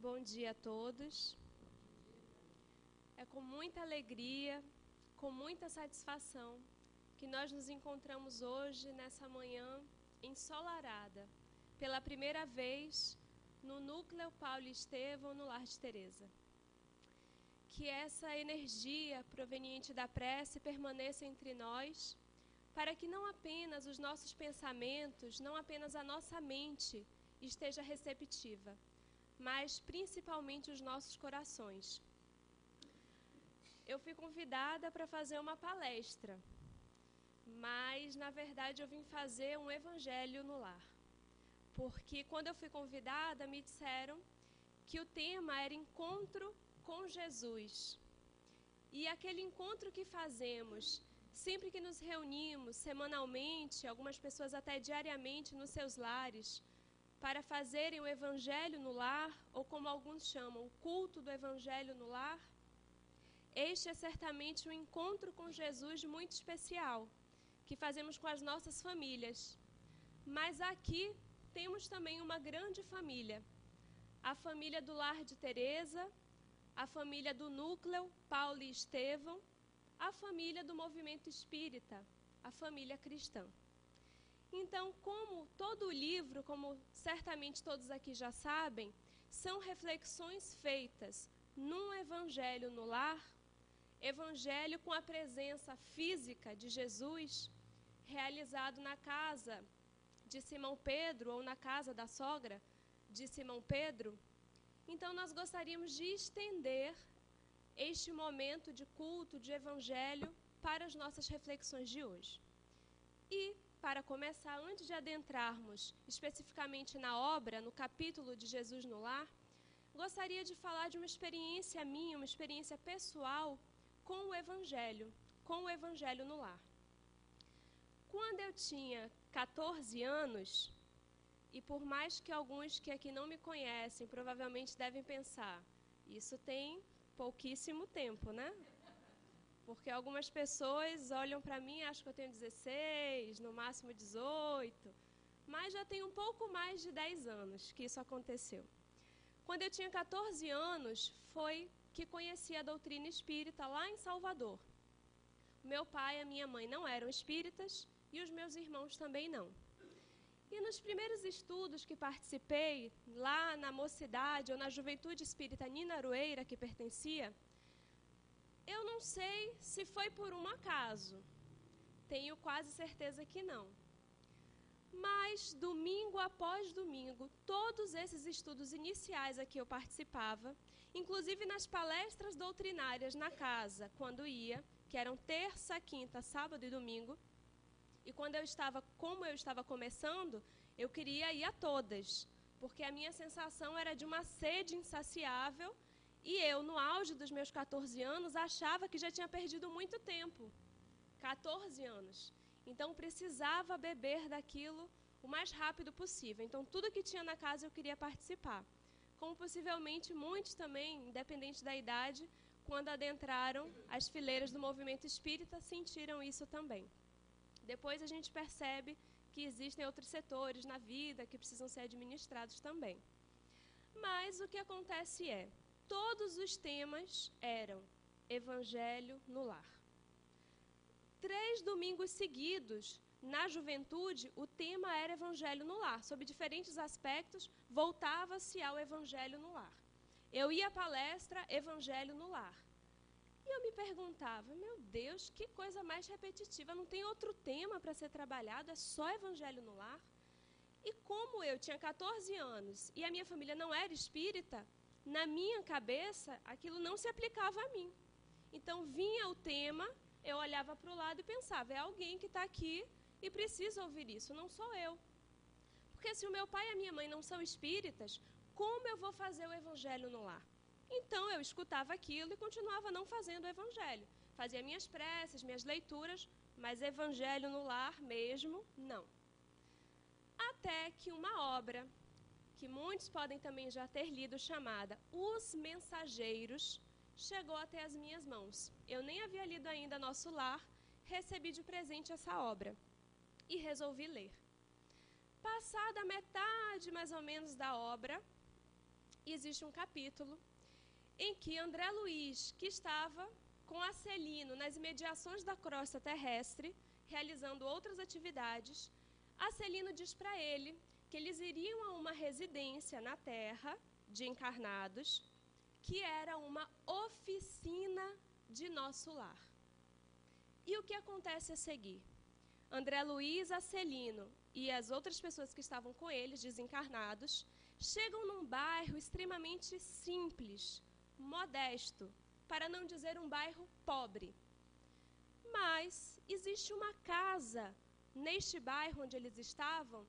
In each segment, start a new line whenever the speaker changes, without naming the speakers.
Bom dia a todos. É com muita alegria, com muita satisfação, que nós nos encontramos hoje, nessa manhã, ensolarada, pela primeira vez, no Núcleo Paulo e Estevão, no Lar de Teresa. Que essa energia proveniente da prece permaneça entre nós, para que não apenas os nossos pensamentos, não apenas a nossa mente esteja receptiva, mas principalmente os nossos corações. Eu fui convidada para fazer uma palestra, mas na verdade eu vim fazer um evangelho no lar. Porque quando eu fui convidada, me disseram que o tema era encontro com Jesus. E aquele encontro que fazemos, sempre que nos reunimos, semanalmente, algumas pessoas até diariamente nos seus lares, para fazerem o evangelho no lar, ou como alguns chamam, o culto do evangelho no lar, este é certamente um encontro com Jesus muito especial, que fazemos com as nossas famílias. Mas aqui temos também uma grande família, a família do Lar de Teresa, a família do Núcleo Paulo e Estevão, a família do movimento espírita, a família cristã. Então, como todo o livro, como certamente todos aqui já sabem, são reflexões feitas num evangelho no lar, evangelho com a presença física de Jesus, realizado na casa de Simão Pedro ou na casa da sogra de Simão Pedro. Então, nós gostaríamos de estender este momento de culto, de evangelho, para as nossas reflexões de hoje. E, para começar, antes de adentrarmos especificamente na obra, no capítulo de Jesus no lar, gostaria de falar de uma experiência minha, uma experiência pessoal com o evangelho no lar. Quando eu tinha 14 anos, e por mais que alguns que aqui não me conhecem, provavelmente devem pensar, isso tem pouquíssimo tempo, né? Porque algumas pessoas olham para mim e acham que eu tenho 16, no máximo 18, mas já tem um pouco mais de 10 anos que isso aconteceu. Quando eu tinha 14 anos, foi que conheci a doutrina espírita lá em Salvador. Meu pai e a minha mãe não eram espíritas e os meus irmãos também não. E nos primeiros estudos que participei, lá na mocidade ou na juventude espírita Nina Aroeira, que pertencia, eu não sei se foi por um acaso, tenho quase certeza que não. Mas, domingo após domingo, todos esses estudos iniciais a que eu participava, inclusive nas palestras doutrinárias na casa, quando ia, que eram terça, quinta, sábado e domingo, e quando como eu estava começando, eu queria ir a todas, porque a minha sensação era de uma sede insaciável, e eu, no auge dos meus 14 anos, achava que já tinha perdido muito tempo. 14 anos. Então, precisava beber daquilo o mais rápido possível. Então, tudo que tinha na casa eu queria participar. Como possivelmente muitos também, independente da idade, quando adentraram as fileiras do movimento espírita, sentiram isso também. Depois a gente percebe que existem outros setores na vida que precisam ser administrados também. Mas o que acontece é, todos os temas eram evangelho no lar. 3 domingos seguidos, na juventude, o tema era evangelho no lar. Sob diferentes aspectos, voltava-se ao evangelho no lar. Eu ia à palestra, evangelho no lar. E eu me perguntava, meu Deus, que coisa mais repetitiva, não tem outro tema para ser trabalhado, é só evangelho no lar? E como eu tinha 14 anos e a minha família não era espírita, na minha cabeça, aquilo não se aplicava a mim. Então, vinha o tema, eu olhava para o lado e pensava, é alguém que está aqui e precisa ouvir isso, não sou eu. Porque se o meu pai e a minha mãe não são espíritas, como eu vou fazer o evangelho no lar? Então, eu escutava aquilo e continuava não fazendo o evangelho. Fazia minhas preces, minhas leituras, mas evangelho no lar mesmo, não. Até que uma obra, que muitos podem também já ter lido, chamada Os Mensageiros, chegou até as minhas mãos. Eu nem havia lido ainda Nosso Lar, recebi de presente essa obra e resolvi ler. Passada a metade, mais ou menos, da obra, existe um capítulo em que André Luiz, que estava com Acelino nas imediações da crosta terrestre, realizando outras atividades, Acelino diz para ele que eles iriam a uma residência na Terra de encarnados, que era uma oficina de nosso lar. E o que acontece a seguir? André Luiz, Acelino e as outras pessoas que estavam com eles, desencarnados, chegam num bairro extremamente simples, modesto, para não dizer um bairro pobre. Mas existe uma casa neste bairro onde eles estavam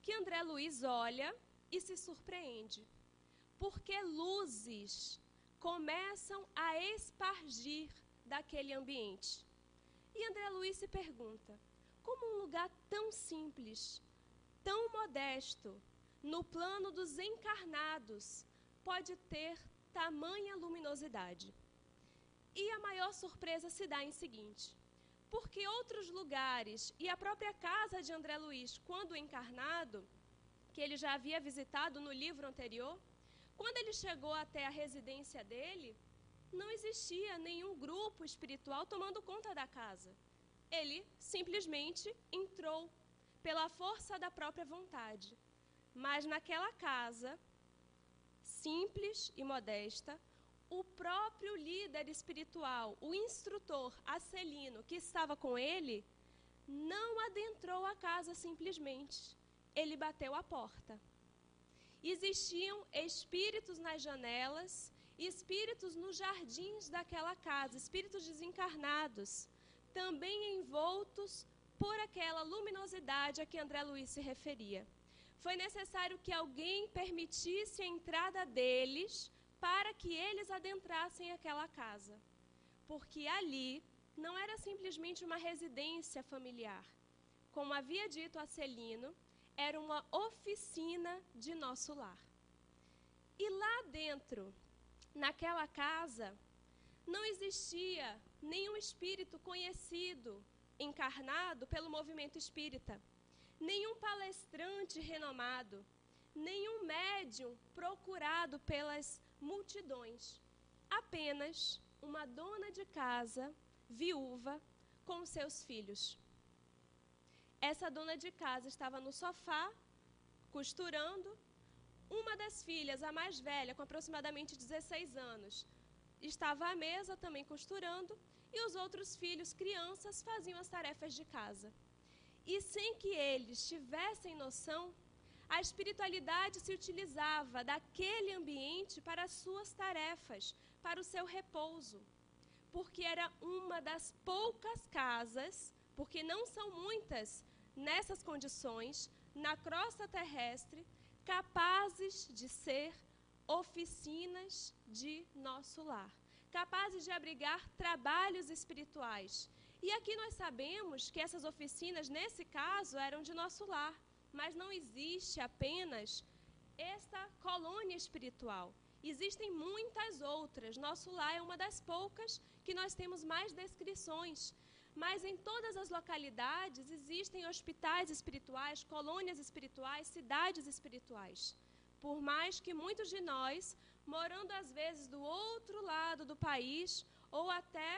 que André Luiz olha e se surpreende, porque luzes começam a espargir daquele ambiente. E André Luiz se pergunta, como um lugar tão simples, tão modesto, no plano dos encarnados, pode ter tamanha luminosidade? E a maior surpresa se dá em seguinte, porque outros lugares e a própria casa de André Luiz, quando encarnado, que ele já havia visitado no livro anterior, quando ele chegou até a residência dele, não existia nenhum grupo espiritual tomando conta da casa. Ele simplesmente entrou pela força da própria vontade. Mas naquela casa, simples e modesta, o próprio líder espiritual, o instrutor Acelino, que estava com ele, não adentrou a casa simplesmente. Ele bateu a porta. Existiam espíritos nas janelas, espíritos nos jardins daquela casa, espíritos desencarnados, também envoltos por aquela luminosidade a que André Luiz se referia. Foi necessário que alguém permitisse a entrada deles para que eles adentrassem aquela casa, porque ali não era simplesmente uma residência familiar. Como havia dito Acelino, era uma oficina de nosso lar. E lá dentro, naquela casa, não existia nenhum espírito conhecido, encarnado pelo movimento espírita, nenhum palestrante renomado, nenhum médium procurado pelas multidões, apenas uma dona de casa, viúva, com seus filhos. Essa dona de casa estava no sofá, costurando. Uma das filhas, a mais velha, com aproximadamente 16 anos, estava à mesa também costurando, e os outros filhos, crianças, faziam as tarefas de casa. E sem que eles tivessem noção, a espiritualidade se utilizava daquele ambiente para as suas tarefas, para o seu repouso, porque era uma das poucas casas, porque não são muitas nessas condições, na crosta terrestre, capazes de ser oficinas de nosso lar, capazes de abrigar trabalhos espirituais. E aqui nós sabemos que essas oficinas, nesse caso, eram de nosso lar, mas não existe apenas esta colônia espiritual. Existem muitas outras. Nosso lar é uma das poucas que nós temos mais descrições. Mas em todas as localidades existem hospitais espirituais, colônias espirituais, cidades espirituais. Por mais que muitos de nós, morando às vezes do outro lado do país ou até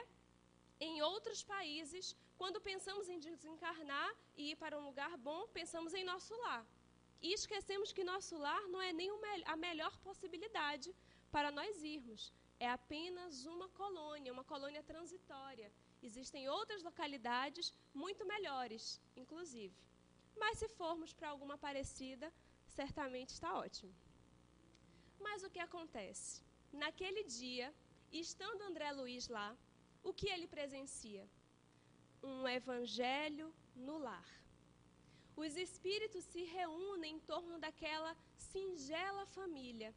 em outros países, quando pensamos em desencarnar e ir para um lugar bom, pensamos em nosso lar. E esquecemos que nosso lar não é nem a melhor possibilidade para nós irmos. É apenas uma colônia transitória. Existem outras localidades muito melhores, inclusive. Mas se formos para alguma parecida, certamente está ótimo. Mas o que acontece? Naquele dia, estando André Luiz lá, o que ele presencia? Um evangelho no lar. Os espíritos se reúnem em torno daquela singela família.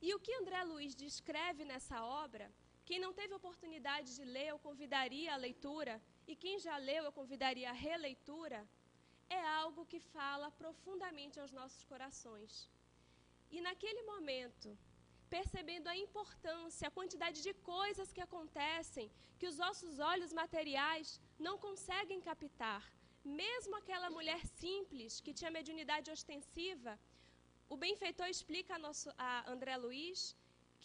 E o que André Luiz descreve nessa obra, quem não teve oportunidade de ler, eu convidaria a leitura, e quem já leu, eu convidaria a releitura, é algo que fala profundamente aos nossos corações. E naquele momento, percebendo a importância, a quantidade de coisas que acontecem, que os nossos olhos materiais não conseguem captar, mesmo aquela mulher simples, que tinha mediunidade ostensiva, o benfeitor explica a André Luiz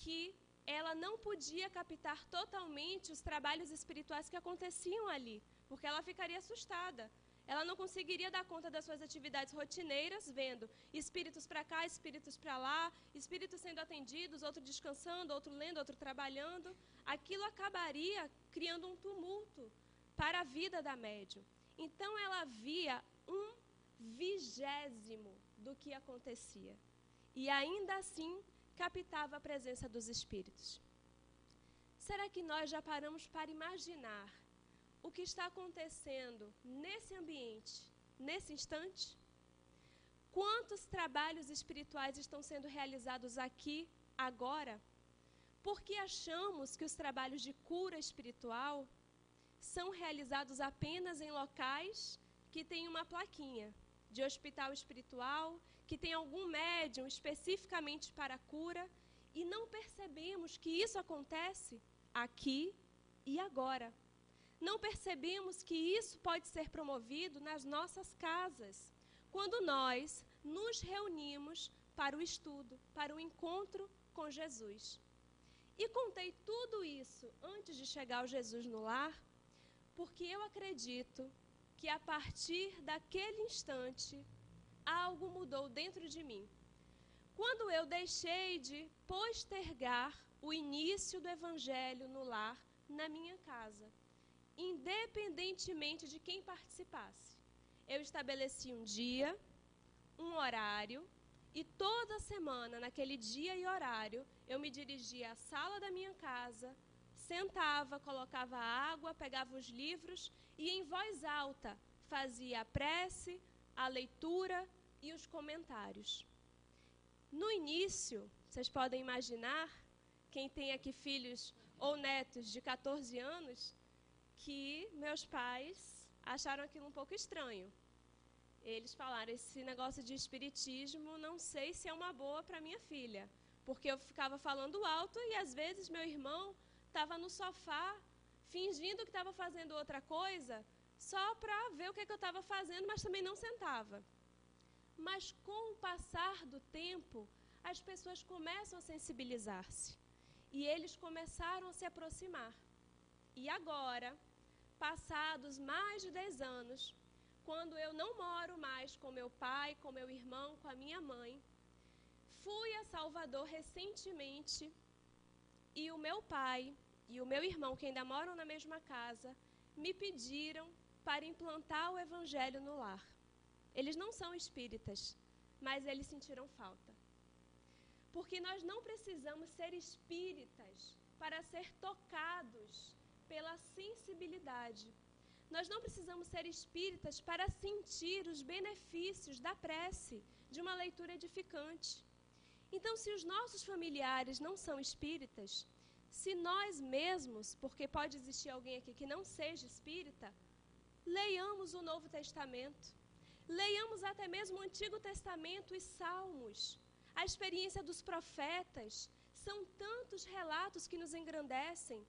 que ela não podia captar totalmente os trabalhos espirituais que aconteciam ali, porque ela ficaria assustada. Ela não conseguiria dar conta das suas atividades rotineiras, vendo espíritos para cá, espíritos para lá, espíritos sendo atendidos, outro descansando, outro lendo, outro trabalhando. Aquilo acabaria criando um tumulto para a vida da médium. Então ela via 1/20 do que acontecia. E ainda assim captava a presença dos espíritos. Será que nós já paramos para imaginar o que está acontecendo nesse ambiente, nesse instante? Quantos trabalhos espirituais estão sendo realizados aqui, agora? Porque achamos que os trabalhos de cura espiritual são realizados apenas em locais que têm uma plaquinha de hospital espiritual, que tem algum médium especificamente para a cura, e não percebemos que isso acontece aqui e agora. Não percebemos que isso pode ser promovido nas nossas casas, quando nós nos reunimos para o estudo, para o encontro com Jesus. E contei tudo isso antes de chegar ao Jesus no lar, porque eu acredito que a partir daquele instante, algo mudou dentro de mim. Quando eu deixei de postergar o início do Evangelho no lar, na minha casa, independentemente de quem participasse. Eu estabeleci um dia, um horário, e toda semana, naquele dia e horário, eu me dirigia à sala da minha casa, sentava, colocava água, pegava os livros e em voz alta fazia a prece, a leitura e os comentários. No início, vocês podem imaginar, quem tem aqui filhos ou netos de 14 anos, que meus pais acharam aquilo um pouco estranho. Eles falaram, esse negócio de espiritismo, não sei se é uma boa para minha filha, porque eu ficava falando alto e às vezes meu irmão estava no sofá, fingindo que estava fazendo outra coisa, só para ver o que eu estava fazendo, mas também não sentava. Mas com o passar do tempo, as pessoas começam a sensibilizar-se. E eles começaram a se aproximar. E agora, passados mais de 10 anos, quando eu não moro mais com meu pai, com meu irmão, com a minha mãe, fui a Salvador recentemente e o meu pai e o meu irmão, que ainda moram na mesma casa, me pediram para implantar o Evangelho no lar. Eles não são espíritas, mas eles sentiram falta. Porque nós não precisamos ser espíritas para ser tocados pela sensibilidade. Nós não precisamos ser espíritas para sentir os benefícios da prece, de uma leitura edificante. Então, se os nossos familiares não são espíritas, se nós mesmos, porque pode existir alguém aqui que não seja espírita, leiamos o Novo Testamento, leiamos até mesmo o Antigo Testamento e Salmos, a experiência dos profetas. São tantos relatos que nos engrandecem.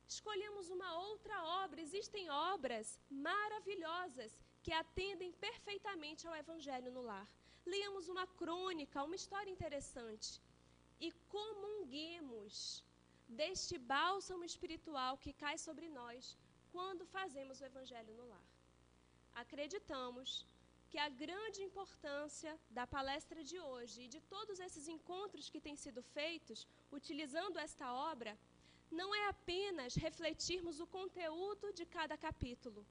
Escolhemos uma outra obra. Existem obras maravilhosas que atendem perfeitamente ao Evangelho no lar. Leamos uma crônica, uma história interessante e comunguemos deste bálsamo espiritual que cai sobre nós quando fazemos o Evangelho no lar. Acreditamos que a grande importância da palestra de hoje e de todos esses encontros que têm sido feitos utilizando esta obra não é apenas refletirmos o conteúdo de cada capítulo,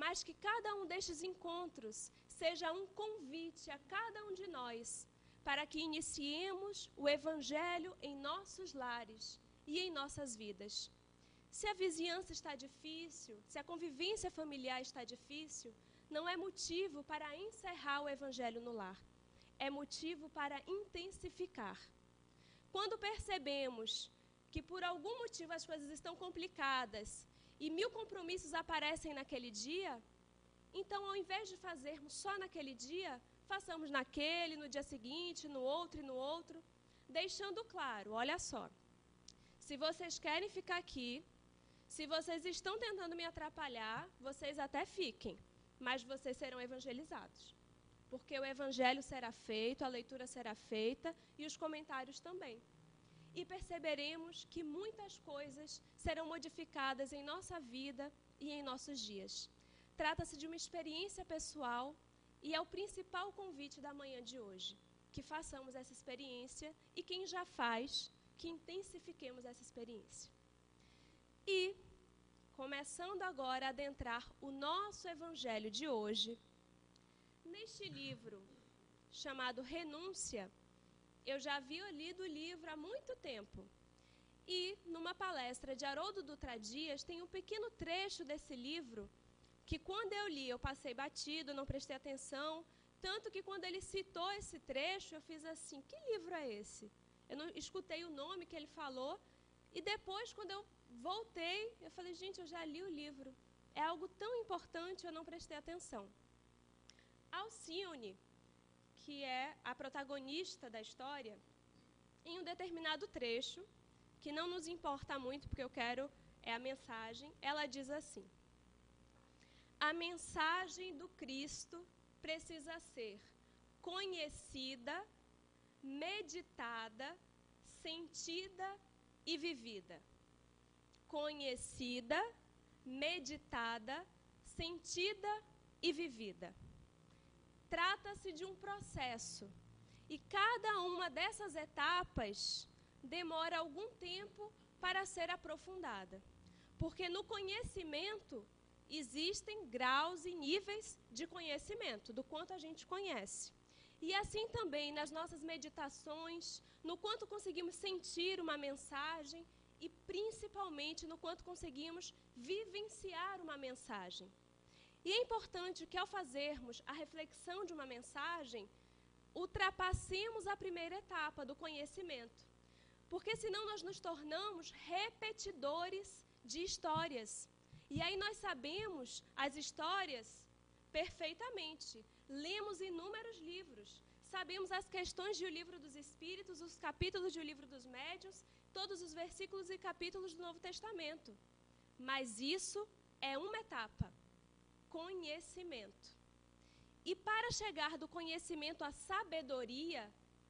mas que cada um destes encontros seja um convite a cada um de nós para que iniciemos o Evangelho em nossos lares e em nossas vidas. Se a vizinhança está difícil, se a convivência familiar está difícil, não é motivo para encerrar o Evangelho no lar, é motivo para intensificar. Quando percebemos que por algum motivo as coisas estão complicadas e 1000 compromissos aparecem naquele dia, então ao invés de fazermos só naquele dia, façamos naquele, no dia seguinte, no outro e no outro, deixando claro, olha só, se vocês querem ficar aqui, se vocês estão tentando me atrapalhar, vocês até fiquem, mas vocês serão evangelizados. porque o evangelho será feito, a leitura será feita e os comentários também. E perceberemos que muitas coisas serão modificadas em nossa vida e em nossos dias. Trata-se de uma experiência pessoal e é o principal convite da manhã de hoje, que façamos essa experiência e quem já faz, que intensifiquemos essa experiência. E, começando agora a adentrar o nosso evangelho de hoje, neste livro chamado Renúncia, eu já havia lido o livro há muito tempo. E, numa palestra de Haroldo Dutra Dias, tem um pequeno trecho desse livro que, quando eu li, eu passei batido, não prestei atenção, tanto que, quando ele citou esse trecho, eu fiz assim, que livro é esse? Eu não escutei o nome que ele falou, e depois, quando eu voltei, eu falei, gente, eu já li o livro. É algo tão importante, eu não prestei atenção. Alcione, que é a protagonista da história, em um determinado trecho, que não nos importa muito, porque eu quero, é a mensagem, ela diz assim: a mensagem do Cristo precisa ser conhecida, meditada, sentida e vivida. Conhecida, meditada, sentida e vivida. Trata-se de um processo e cada uma dessas etapas demora algum tempo para ser aprofundada. Porque no conhecimento existem graus e níveis de conhecimento, do quanto a gente conhece. E assim também nas nossas meditações, no quanto conseguimos sentir uma mensagem e principalmente no quanto conseguimos vivenciar uma mensagem. E é importante que, ao fazermos a reflexão de uma mensagem, ultrapassemos a primeira etapa do conhecimento. Porque senão nós nos tornamos repetidores de histórias. E aí nós sabemos as histórias perfeitamente. Lemos inúmeros livros. Sabemos as questões de O Livro dos Espíritos, os capítulos de O Livro dos Médiuns, todos os versículos e capítulos do Novo Testamento. Mas isso é uma etapa. Conhecimento. E para chegar do conhecimento à sabedoria,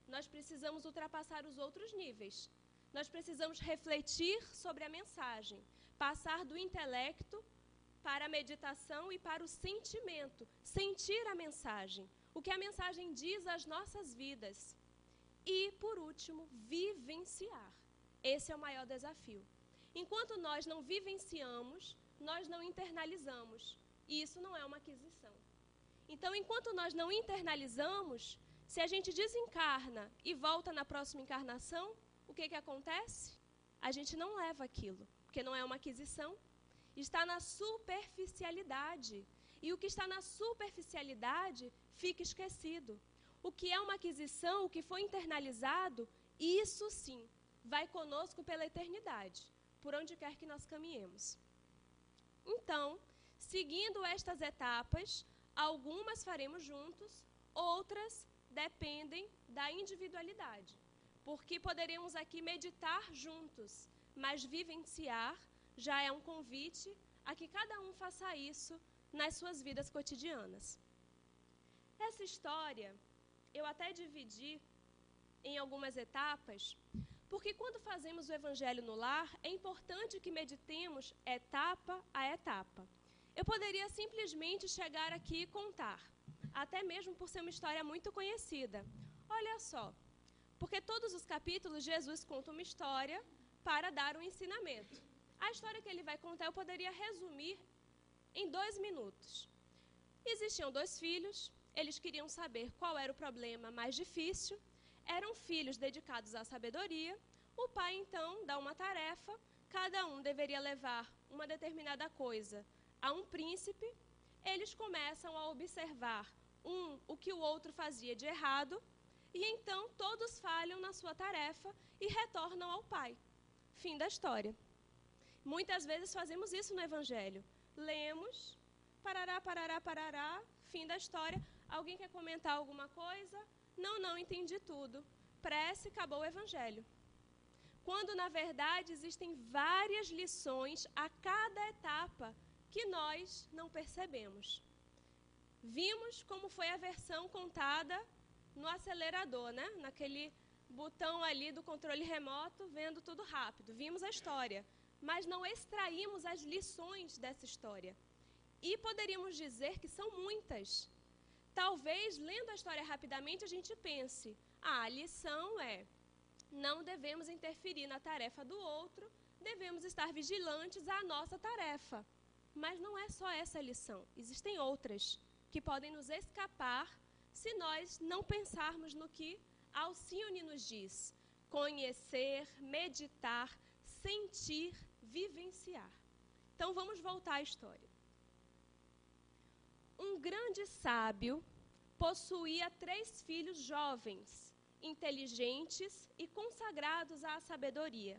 nós precisamos ultrapassar os outros níveis. Nós precisamos refletir sobre a mensagem, passar do intelecto para a meditação e para o sentimento, sentir a mensagem, o que a mensagem diz às nossas vidas. E, por último, vivenciar. Esse é o maior desafio. Enquanto nós não vivenciamos, nós não internalizamos. E isso não é uma aquisição. Então, enquanto nós não internalizamos, se a gente desencarna e volta na próxima encarnação, o que acontece? A gente não leva aquilo, porque não é uma aquisição. Está na superficialidade. E o que está na superficialidade fica esquecido. O que é uma aquisição, o que foi internalizado, isso sim, vai conosco pela eternidade, por onde quer que nós caminhemos. Então, seguindo estas etapas, algumas faremos juntos, outras dependem da individualidade. Porque poderemos aqui meditar juntos, mas vivenciar já é um convite a que cada um faça isso nas suas vidas cotidianas. Essa história eu até dividi em algumas etapas, porque quando fazemos o Evangelho no lar, é importante que meditemos etapa a etapa. Eu poderia simplesmente chegar aqui e contar, até mesmo por ser uma história muito conhecida. Olha só, porque todos os capítulos Jesus conta uma história para dar um ensinamento. A história que ele vai contar eu poderia resumir em 2 minutos. Existiam 2 filhos, eles queriam saber qual era o problema mais difícil, eram filhos dedicados à sabedoria. O pai então dá uma tarefa, cada um deveria levar uma determinada coisa a um príncipe. Eles começam a observar o que o outro fazia de errado, e então todos falham na sua tarefa e retornam ao pai. Fim da história. Muitas vezes fazemos isso no Evangelho. Lemos, parará, parará, parará, fim da história. Alguém quer comentar alguma coisa? Não, entendi tudo. Prece, acabou o Evangelho. Quando, na verdade, existem várias lições a cada etapa que nós não percebemos. Vimos como foi a versão contada no acelerador, né? Naquele botão ali do controle remoto, vendo tudo rápido. Vimos a história, mas não extraímos as lições dessa história. E poderíamos dizer que são muitas. Talvez, lendo a história rapidamente, a gente pense, a lição é, não devemos interferir na tarefa do outro, devemos estar vigilantes à nossa tarefa. Mas não é só essa a lição, existem outras que podem nos escapar se nós não pensarmos no que Alcione nos diz: conhecer, meditar, sentir, vivenciar. Então vamos voltar à história. Um grande sábio possuía 3 filhos jovens, inteligentes e consagrados à sabedoria.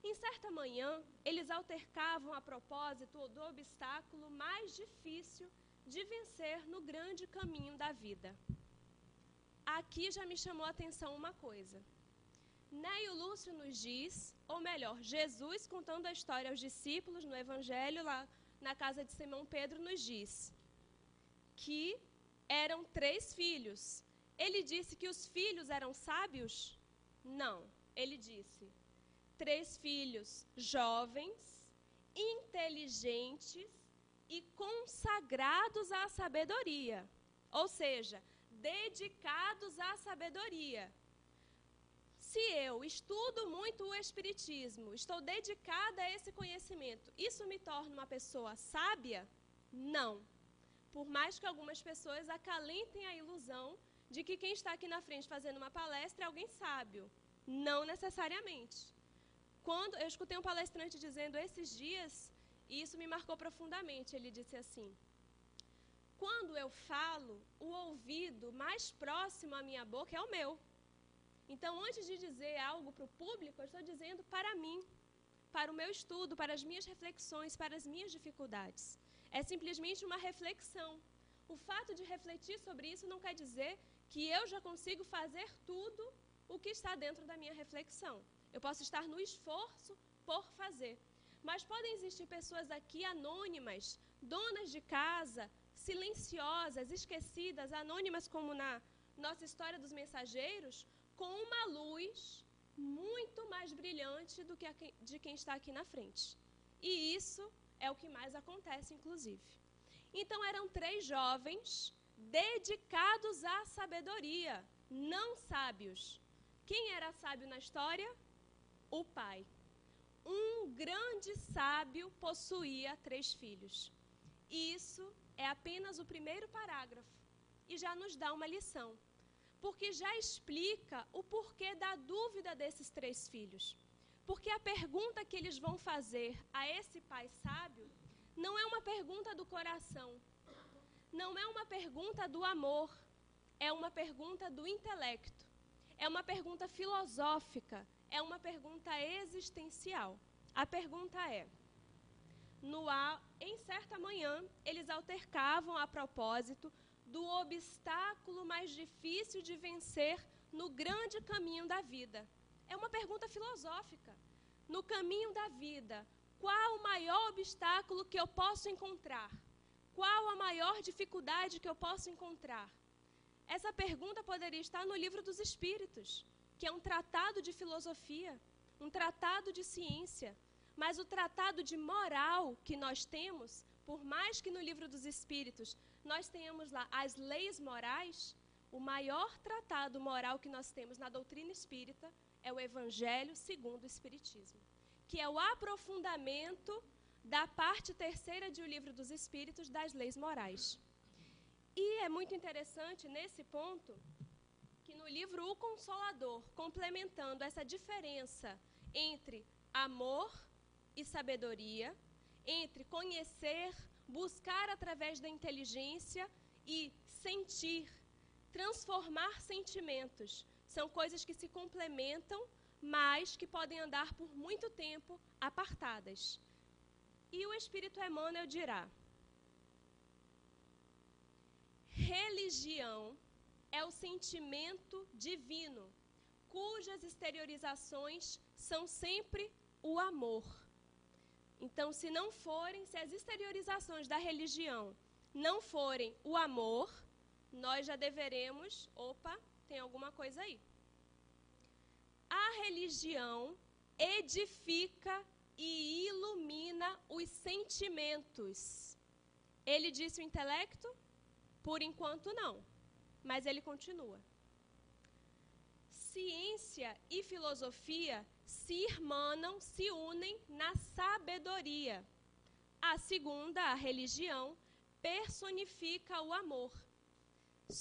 Em certa manhã, eles altercavam a propósito do obstáculo mais difícil de vencer no grande caminho da vida. Aqui já me chamou a atenção uma coisa. Neio Lúcio nos diz, ou melhor, Jesus contando a história aos discípulos no Evangelho, lá na casa de Simão Pedro, nos diz que eram 3 filhos. Ele disse que os filhos eram sábios? Não, ele disse 3 filhos jovens, inteligentes e consagrados à sabedoria, ou seja, dedicados à sabedoria. Se eu estudo muito o Espiritismo, estou dedicada a esse conhecimento, isso me torna uma pessoa sábia? Não. Por mais que algumas pessoas acalentem a ilusão de que quem está aqui na frente fazendo uma palestra é alguém sábio. Não necessariamente. Quando eu escutei um palestrante dizendo esses dias, e isso me marcou profundamente, ele disse assim: quando eu falo, o ouvido mais próximo à minha boca é o meu. Então, antes de dizer algo para o público, eu estou dizendo para mim, para o meu estudo, para as minhas reflexões, para as minhas dificuldades. É simplesmente uma reflexão. O fato de refletir sobre isso não quer dizer que eu já consigo fazer tudo o que está dentro da minha reflexão. Eu posso estar no esforço por fazer. Mas podem existir pessoas aqui anônimas, donas de casa, silenciosas, esquecidas, anônimas como na nossa história dos mensageiros, com uma luz muito mais brilhante do que a de quem está aqui na frente. E isso é o que mais acontece, inclusive. Então, eram 3 jovens dedicados à sabedoria, não sábios. Quem era sábio na história? O pai. Um grande sábio possuía 3 filhos. Isso é apenas o primeiro parágrafo e já nos dá uma lição, porque já explica o porquê da dúvida desses 3 filhos. Porque a pergunta que eles vão fazer a esse pai sábio não é uma pergunta do coração, não é uma pergunta do amor, é uma pergunta do intelecto, é uma pergunta filosófica, é uma pergunta existencial. A pergunta é: em certa manhã, eles altercavam a propósito do obstáculo mais difícil de vencer no grande caminho da vida. É uma pergunta filosófica. No caminho da vida, qual o maior obstáculo que eu posso encontrar? Qual a maior dificuldade que eu posso encontrar? Essa pergunta poderia estar no Livro dos Espíritos, que é um tratado de filosofia, um tratado de ciência, mas o tratado de moral que nós temos, por mais que no Livro dos Espíritos nós tenhamos lá as leis morais, o maior tratado moral que nós temos na doutrina espírita é o Evangelho segundo o Espiritismo, que é o aprofundamento da parte 3ª de O Livro dos Espíritos das leis morais. E é muito interessante nesse ponto que no livro O Consolador, complementando essa diferença entre amor e sabedoria, entre conhecer, buscar através da inteligência e sentir, transformar sentimentos, são coisas que se complementam, mas que podem andar por muito tempo apartadas. E o Espírito Emmanuel dirá: religião é o sentimento divino, cujas exteriorizações são sempre o amor. Então, se não forem, se as exteriorizações da religião não forem o amor, nós já deveremos, tem alguma coisa aí. A religião edifica e ilumina os sentimentos. Ele disse o intelecto? Por enquanto não, mas ele continua. Ciência e filosofia se irmanam, se unem na sabedoria. A segunda, a religião, personifica o amor.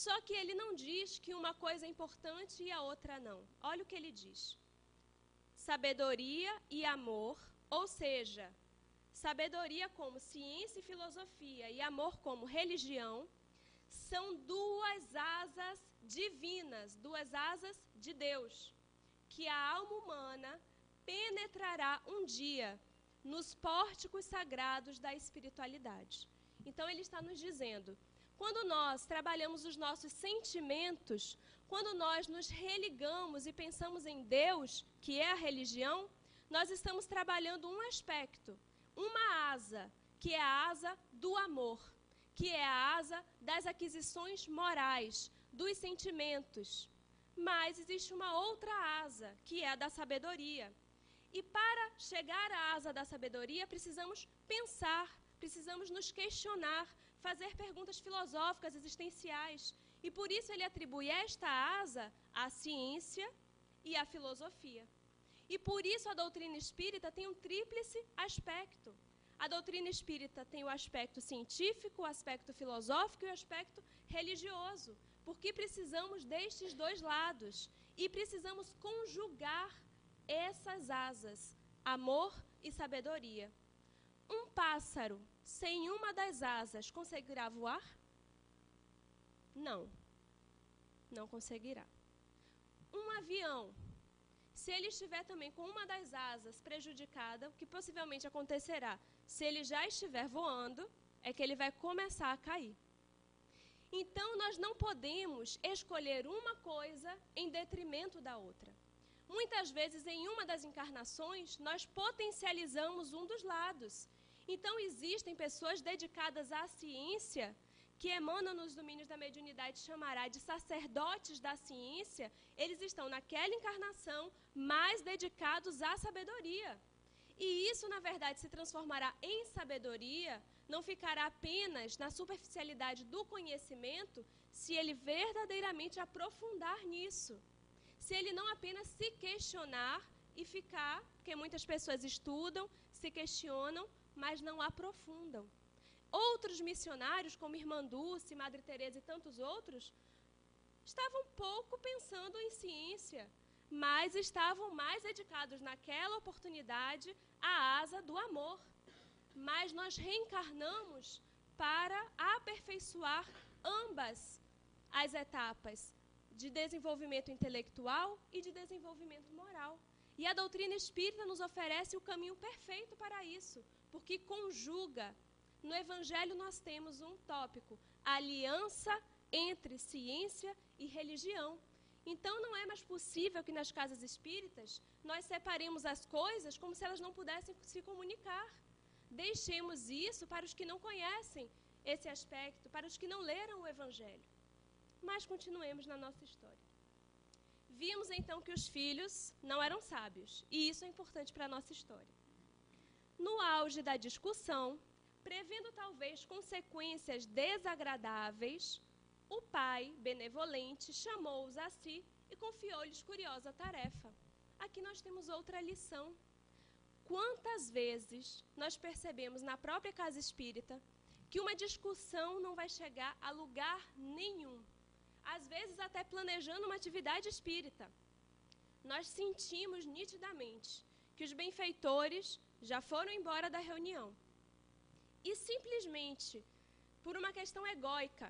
Só que ele não diz que uma coisa é importante e a outra não. Olha o que ele diz. Sabedoria e amor, ou seja, sabedoria como ciência e filosofia e amor como religião, são duas asas divinas, duas asas de Deus, que a alma humana penetrará um dia nos pórticos sagrados da espiritualidade. Então ele está nos dizendo, quando nós trabalhamos os nossos sentimentos, quando nós nos religamos e pensamos em Deus, que é a religião, nós estamos trabalhando um aspecto, uma asa, que é a asa do amor, que é a asa das aquisições morais, dos sentimentos. Mas existe uma outra asa, que é a da sabedoria. E para chegar à asa da sabedoria, precisamos pensar, precisamos nos questionar, fazer perguntas filosóficas, existenciais. E por isso ele atribui esta asa à ciência e à filosofia. E por isso a doutrina espírita tem um tríplice aspecto. A doutrina espírita tem o aspecto científico, o aspecto filosófico e o aspecto religioso, porque precisamos destes dois lados e precisamos conjugar essas asas, amor e sabedoria. Um pássaro sem uma das asas conseguirá voar? Não, não conseguirá. Um avião, se ele estiver também com uma das asas prejudicada, o que possivelmente acontecerá se ele já estiver voando, é que ele vai começar a cair. Então, nós não podemos escolher uma coisa em detrimento da outra. Muitas vezes, em uma das encarnações, nós potencializamos um dos lados. Então, existem pessoas dedicadas à ciência, que emanam nos domínios da mediunidade, chamará de sacerdotes da ciência. Eles estão naquela encarnação mais dedicados à sabedoria. E isso, na verdade, se transformará em sabedoria, não ficará apenas na superficialidade do conhecimento, se ele verdadeiramente aprofundar nisso. Se ele não apenas se questionar e ficar, porque muitas pessoas estudam, se questionam, mas não aprofundam. Outros missionários, como Irmã Dulce, Madre Teresa e tantos outros, estavam pouco pensando em ciência, mas estavam mais dedicados naquela oportunidade à asa do amor. Mas nós reencarnamos para aperfeiçoar ambas as etapas de desenvolvimento intelectual e de desenvolvimento moral. E a doutrina espírita nos oferece o caminho perfeito para isso, porque conjuga. No Evangelho nós temos um tópico, aliança entre ciência e religião. Então não é mais possível que nas casas espíritas nós separemos as coisas como se elas não pudessem se comunicar. Deixemos isso para os que não conhecem esse aspecto, para os que não leram o Evangelho. Mas continuemos na nossa história. Vimos então que os filhos não eram sábios, e isso é importante para a nossa história. No auge da discussão, prevendo talvez consequências desagradáveis, o pai, benevolente, chamou-os a si e confiou-lhes curiosa tarefa. Aqui nós temos outra lição. Quantas vezes nós percebemos na própria casa espírita que uma discussão não vai chegar a lugar nenhum? Às vezes até planejando uma atividade espírita. Nós sentimos nitidamente que os benfeitores já foram embora da reunião. E simplesmente, por uma questão egóica,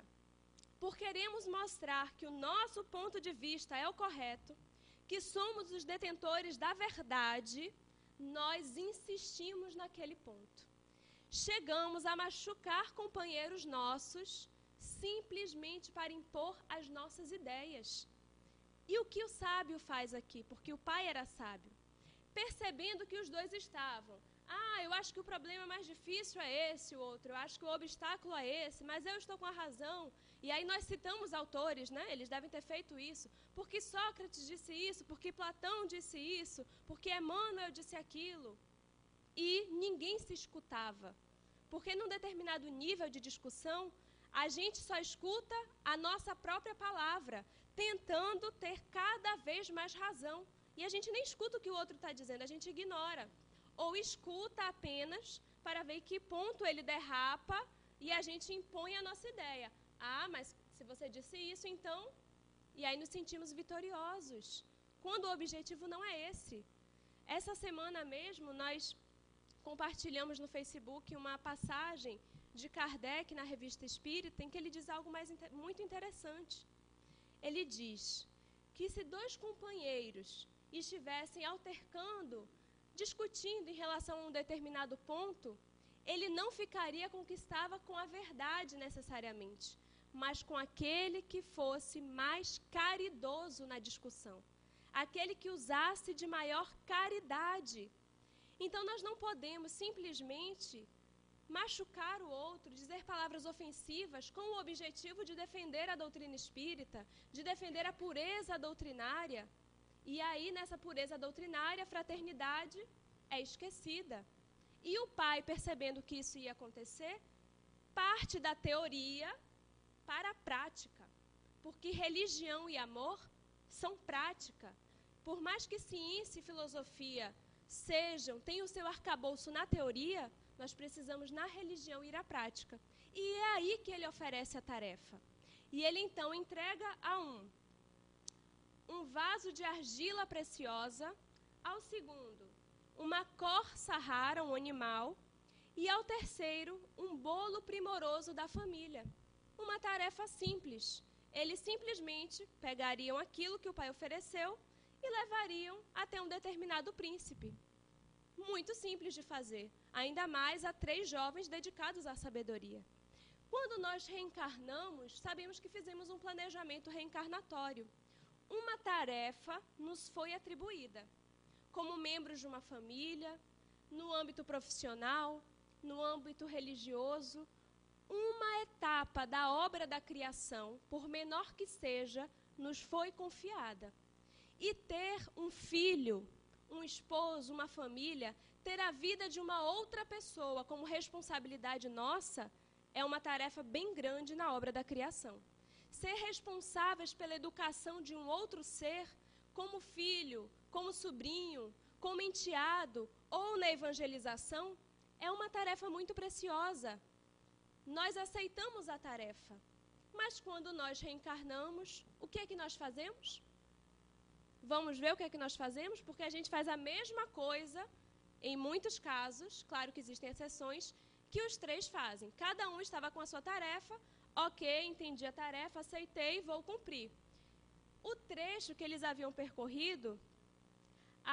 por queremos mostrar que o nosso ponto de vista é o correto, que somos os detentores da verdade, nós insistimos naquele ponto. Chegamos a machucar companheiros nossos, simplesmente para impor as nossas ideias. E o que o sábio faz aqui? Porque o pai era sábio. Percebendo que os dois estavam Eu acho que o problema mais difícil é esse, o outro. Eu acho que o obstáculo é esse, mas eu estou com a razão. E aí nós citamos autores, né? Eles devem ter feito isso. Porque Sócrates disse isso, porque Platão disse isso, porque Emmanuel disse aquilo. E ninguém se escutava. Porque num determinado nível de discussão, a gente só escuta a nossa própria palavra, tentando ter cada vez mais razão. E a gente nem escuta o que o outro está dizendo, a gente ignora. Ou escuta apenas para ver que ponto ele derrapa e a gente impõe a nossa ideia. Mas se você disse isso, então... E aí nos sentimos vitoriosos, quando o objetivo não é esse. Essa semana mesmo, nós compartilhamos no Facebook uma passagem de Kardec na Revista Espírita, em que ele diz algo muito interessante. Ele diz que se dois companheiros estivessem altercando, discutindo em relação a um determinado ponto, ele não ficaria com o que estava com a verdade necessariamente, mas com aquele que fosse mais caridoso na discussão, aquele que usasse de maior caridade. Então nós não podemos simplesmente machucar o outro, dizer palavras ofensivas com o objetivo de defender a doutrina espírita, de defender a pureza doutrinária. E aí, nessa pureza doutrinária, a fraternidade é esquecida. E o pai, percebendo que isso ia acontecer, parte da teoria para a prática. Porque religião e amor são prática. Por mais que ciência e filosofia tenham o seu arcabouço na teoria, nós precisamos, na religião, ir à prática. E é aí que ele oferece a tarefa. E ele, então, entrega a um vaso de argila preciosa, ao segundo, uma corça rara, um animal, e ao terceiro, um bolo primoroso da família. Uma tarefa simples. Eles simplesmente pegariam aquilo que o pai ofereceu e levariam até um determinado príncipe. Muito simples de fazer, ainda mais a 3 jovens dedicados à sabedoria. Quando nós reencarnamos, sabemos que fizemos um planejamento reencarnatório. Uma tarefa nos foi atribuída, como membros de uma família, no âmbito profissional, no âmbito religioso. Uma etapa da obra da criação, por menor que seja, nos foi confiada. E ter um filho, um esposo, uma família, ter a vida de uma outra pessoa como responsabilidade nossa, é uma tarefa bem grande na obra da criação. Ser responsáveis pela educação de um outro ser, como filho, como sobrinho, como enteado ou na evangelização, é uma tarefa muito preciosa. Nós aceitamos a tarefa, mas quando nós reencarnamos, o que é que nós fazemos? Vamos ver o que é que nós fazemos? Porque a gente faz a mesma coisa, em muitos casos, claro que existem exceções, que os 3 fazem. Cada um estava com a sua tarefa, ok, entendi a tarefa, aceitei, vou cumprir. O trecho que eles haviam percorrido,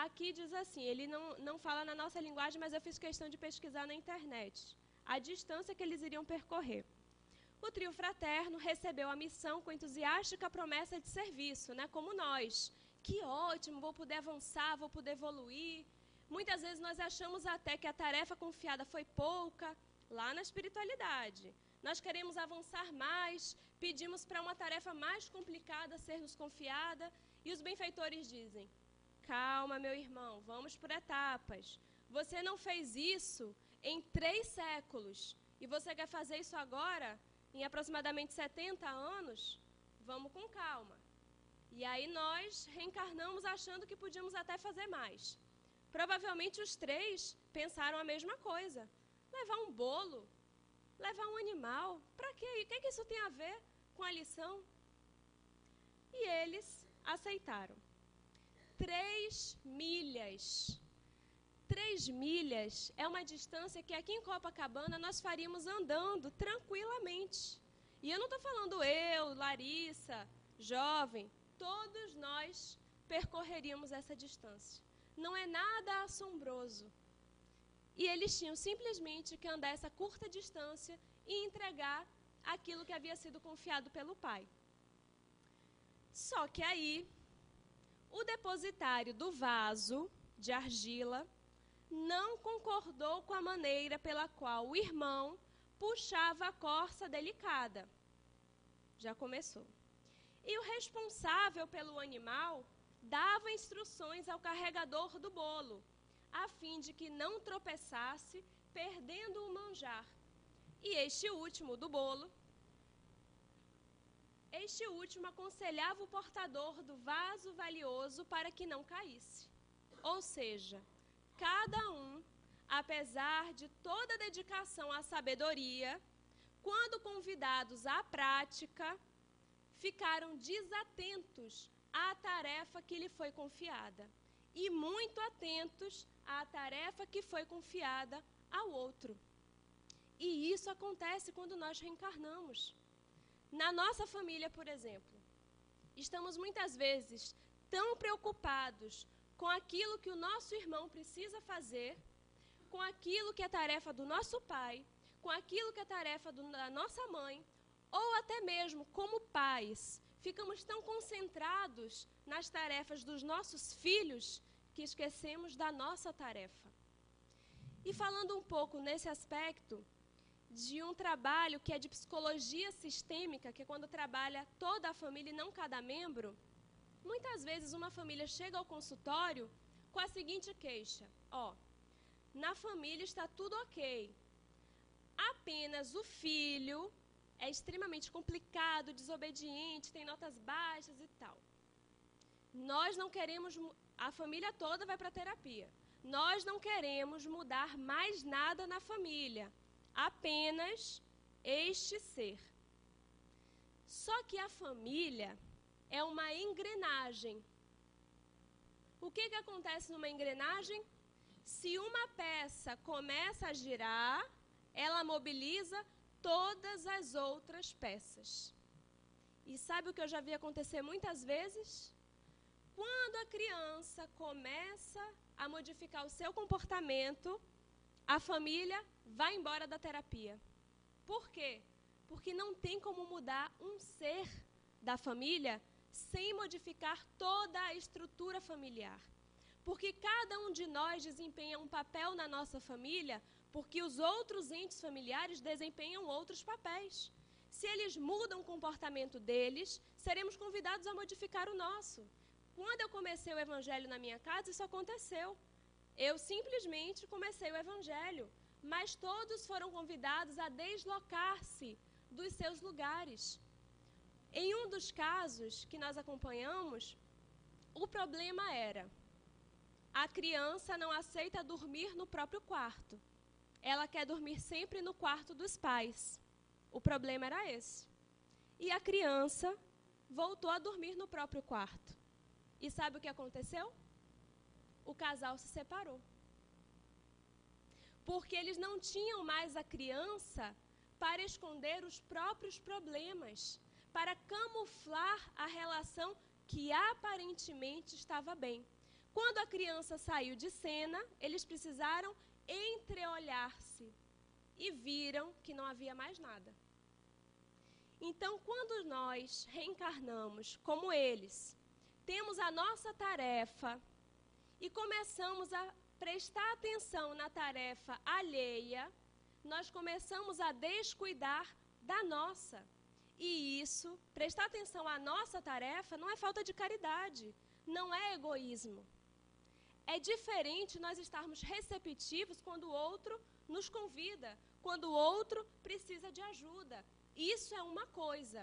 aqui diz assim, ele não fala na nossa linguagem, mas eu fiz questão de pesquisar na internet a distância que eles iriam percorrer. O trio fraterno recebeu a missão com entusiástica promessa de serviço, né, como nós. Que ótimo, vou poder avançar, vou poder evoluir. Muitas vezes nós achamos até que a tarefa confiada foi pouca, lá na espiritualidade. Nós queremos avançar mais, pedimos para uma tarefa mais complicada ser nos confiada, e os benfeitores dizem, calma, meu irmão, vamos por etapas. Você não fez isso em 3 séculos, e você quer fazer isso agora, em aproximadamente 70 anos? Vamos com calma. E aí nós reencarnamos achando que podíamos até fazer mais. Provavelmente os 3 pensaram a mesma coisa. Levar um bolo, levar um animal, para quê? O que isso tem a ver com a lição? E eles aceitaram. 3 milhas. 3 milhas é uma distância que aqui em Copacabana nós faríamos andando tranquilamente. E eu não estou falando eu, Larissa, jovem, todos nós percorreríamos essa distância. Não é nada assombroso. E eles tinham simplesmente que andar essa curta distância e entregar aquilo que havia sido confiado pelo pai. Só que aí, o depositário do vaso de argila não concordou com a maneira pela qual o irmão puxava a corça delicada. Já começou. E o responsável pelo animal dava instruções ao carregador do bolo, a fim de que não tropeçasse, perdendo o manjar. E este último do bolo, aconselhava o portador do vaso valioso para que não caísse. Ou seja, cada um, apesar de toda a dedicação à sabedoria, quando convidados à prática, ficaram desatentos à tarefa que lhe foi confiada e muito atentos à tarefa que foi confiada ao outro. E isso acontece quando nós reencarnamos. Na nossa família, por exemplo, estamos muitas vezes tão preocupados com aquilo que o nosso irmão precisa fazer, com aquilo que é tarefa do nosso pai, com aquilo que é tarefa da nossa mãe, ou até mesmo como pais, ficamos tão concentrados nas tarefas dos nossos filhos que esquecemos da nossa tarefa. E falando um pouco nesse aspecto de um trabalho que é de psicologia sistêmica, que é quando trabalha toda a família e não cada membro, muitas vezes uma família chega ao consultório com a seguinte queixa: na família está tudo ok, apenas o filho é extremamente complicado, desobediente, tem notas baixas e tal. Nós não queremos, a família toda vai para a terapia, nós não queremos mudar mais nada na família, apenas este ser. Só que a família é uma engrenagem. O que acontece numa engrenagem? Se uma peça começa a girar, ela mobiliza todas as outras peças. E sabe o que eu já vi acontecer muitas vezes? Quando a criança começa a modificar o seu comportamento, a família vai embora da terapia. Por quê? Porque não tem como mudar um ser da família sem modificar toda a estrutura familiar. Porque cada um de nós desempenha um papel na nossa família, porque os outros entes familiares desempenham outros papéis. Se eles mudam o comportamento deles, seremos convidados a modificar o nosso. Quando eu comecei o evangelho na minha casa, isso aconteceu. Eu simplesmente comecei o evangelho, mas todos foram convidados a deslocar-se dos seus lugares. Em um dos casos que nós acompanhamos, o problema era: a criança não aceita dormir no próprio quarto. Ela quer dormir sempre no quarto dos pais. O problema era esse. E a criança voltou a dormir no próprio quarto. E sabe o que aconteceu? O casal se separou. Porque eles não tinham mais a criança para esconder os próprios problemas, para camuflar a relação que aparentemente estava bem. Quando a criança saiu de cena, eles precisaram entreolhar-se e viram que não havia mais nada. Então, quando nós reencarnamos como eles, temos a nossa tarefa e começamos a prestar atenção na tarefa alheia, nós começamos a descuidar da nossa. E isso, prestar atenção à nossa tarefa, não é falta de caridade, não é egoísmo. É diferente nós estarmos receptivos quando o outro nos convida, quando o outro precisa de ajuda. Isso é uma coisa.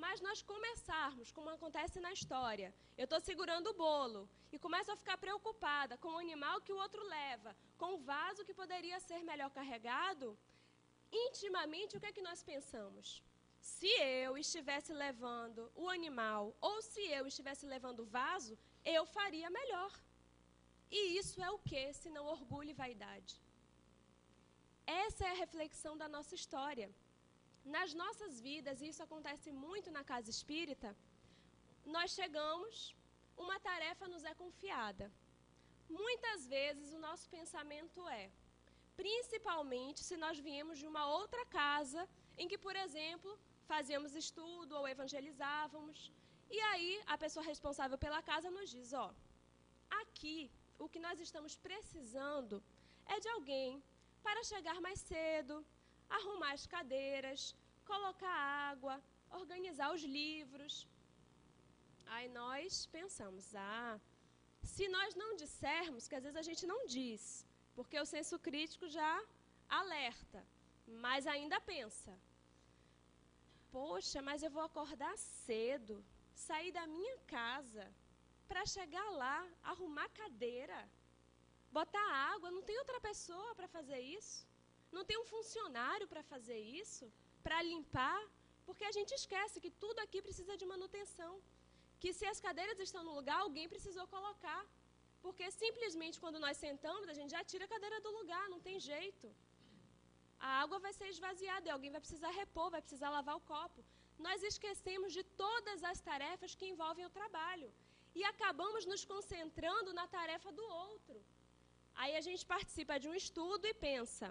Mas nós começarmos, como acontece na história, eu estou segurando o bolo e começo a ficar preocupada com o animal que o outro leva, com o vaso que poderia ser melhor carregado, intimamente o que é que nós pensamos? Se eu estivesse levando o animal ou se eu estivesse levando o vaso, eu faria melhor. E isso é o que, senão orgulho e vaidade? Essa é a reflexão da nossa história. Nas nossas vidas, e isso acontece muito na casa espírita, nós chegamos, uma tarefa nos é confiada. Muitas vezes o nosso pensamento é, principalmente se nós viemos de uma outra casa, em que, por exemplo, fazíamos estudo ou evangelizávamos, e aí a pessoa responsável pela casa nos diz, aqui o que nós estamos precisando é de alguém para chegar mais cedo, arrumar as cadeiras, colocar água, organizar os livros. Aí nós pensamos, se nós não dissermos, que às vezes a gente não diz, porque o senso crítico já alerta, mas ainda pensa, poxa, mas eu vou acordar cedo, sair da minha casa, para chegar lá, arrumar cadeira, botar água, não tem outra pessoa para fazer isso? Não tem um funcionário para fazer isso? Para limpar? Porque a gente esquece que tudo aqui precisa de manutenção. Que se as cadeiras estão no lugar, alguém precisou colocar. Porque simplesmente quando nós sentamos, a gente já tira a cadeira do lugar, não tem jeito. A água vai ser esvaziada e alguém vai precisar repor, vai precisar lavar o copo. Nós esquecemos de todas as tarefas que envolvem o trabalho. E acabamos nos concentrando na tarefa do outro. Aí a gente participa de um estudo e pensa,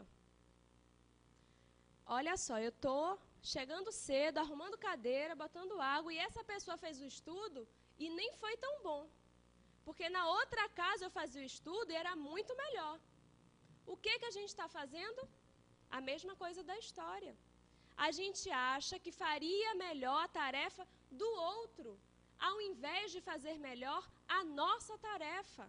olha só, eu estou chegando cedo, arrumando cadeira, botando água, e essa pessoa fez o estudo e nem foi tão bom. Porque na outra casa eu fazia o estudo e era muito melhor. O que a gente está fazendo? A mesma coisa da história. A gente acha que faria melhor a tarefa do outro, ao invés de fazer melhor a nossa tarefa.